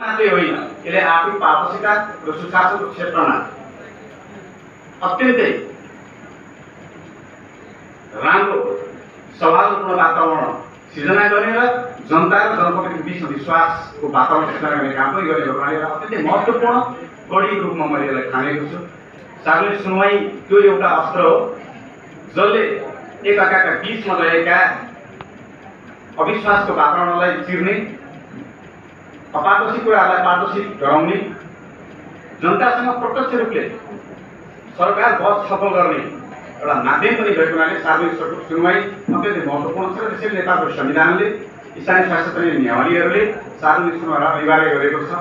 मात्रै होइन, यसले आर्थिक पारदर्शिता र सुशासनको क्षेत्रमा अत्यन्तै राम्रो सौहार्दपूर्ण वातावरण सिर्जना गर्ने र जनता र जनप्रतिनिधिको बिचमा विश्वासको वातावरण सिर्जना गर्ने काम पनि गरेको हुनाले अत्यन्तै महत्त्वपूर्ण कडीको रूपमा मैले यसलाई ठानेको छु। सार्वजनिक सुनवाई त्यो एउटा अस्त्र हो जसले एकअर्काका बिचमा रहेका अविश्वासको वातावरणलाई चिर्ने, अपारदर्शी कुराहरूलाई पारदर्शी गराउने, जनतासँग प्रत्यक्ष रूपले सरकार बस छलफल गर्ने एउटा माध्यम पनि भएको हुनाले सार्वजनिक सुनवाई अत्यन्तै महत्त्वपूर्ण छ। र त्यसैले नेपालको संविधानले स्थानीय शासकीय नियमावलीहरूले सार्वजनिक सुनवाई अनिवार्य गरेको छ।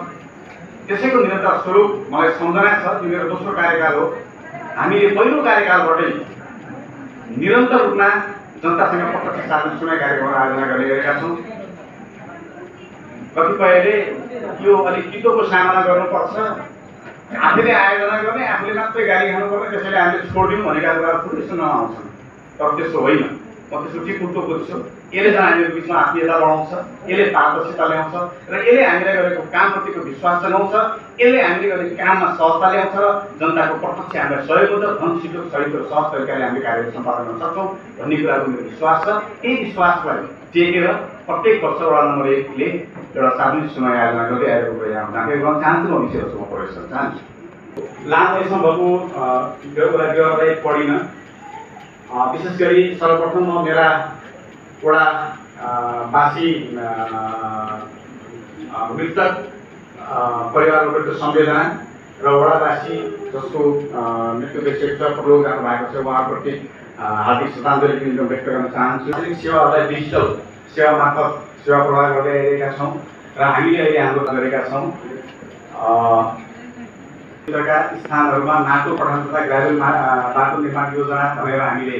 त्यसैको निरन्तर स्वरूप मलाई सम्झना छ, यो मेरो दोस्रो कार्यकाल हो। हामीले पहिलो कार्यकालबाटै निरन्तर रूपमा जनतासँग प्रत्यक्ष सार्वजनिक सुनवाई कार्यक्रमहरू आयोजना गर्ने गरेका छौँ। कतिपयले यो अलिक तितोको सामना गर्नुपर्छ, आफूले आयोजना गर्ने, आफूले मात्रै गाली खानुपर्ने, त्यसैले हामीले छोडिदिउँ भनेका कुराहरू थुप्रै सुन्न आउँछन्। तर त्यसो होइन, म त्यसो ठिक उल्टो बुझ्छु। यसले चाहिँ हामीहरूको बिचमा आत्मीयता बढाउँछ, यसले पारदर्शिता ल्याउँछ र यसले हामीले गरेको कामप्रतिको विश्वास जगाउँछ, यसले हामीले गरेको काममा सहजता ल्याउँछ र जनताको प्रत्यक्ष हामीलाई सहयोग हुन्छ। धन सिधो सहित र सहज तरिकाले हामीले कार्य सम्पादन गर्न सक्छौँ भन्ने कुराको मेरो विश्वास छ। यही विश्वासलाई टेकेर प्रत्येक वर्ष वडा नम्बर 1 ले एउटा सार्वजनिक सुनवाई आयोजना गर्दै आएको यहाँ जानकारी गराउन चाहन्छु। म विषयवस्तुमा प्रवेश गर्न चाहन्छु। लामो यसमा भएको विवरणलाई पढिन। विशेष गरी सर्वप्रथम म मेरा वडावासी मृतक परिवारहरूको संवेदना र वडावासी जसको मृत्यु भइसकेको छ, प्रयोग जानुभएको छ, उहाँप्रति हार्दिक श्रद्धाञ्जली पनि व्यक्त गर्न चाहन्छु। सार्वजनिक सेवाहरूलाई डिजिटल सेवा मार्फत सेवा प्रदान गर्दै आइरहेका छौँ र हामीले अहिले हाम्रो गरेका छौँ। स्थानहरूमा माटो पठाउन तथा ग्रामीण बाटो निर्माण योजना भनेर हामीले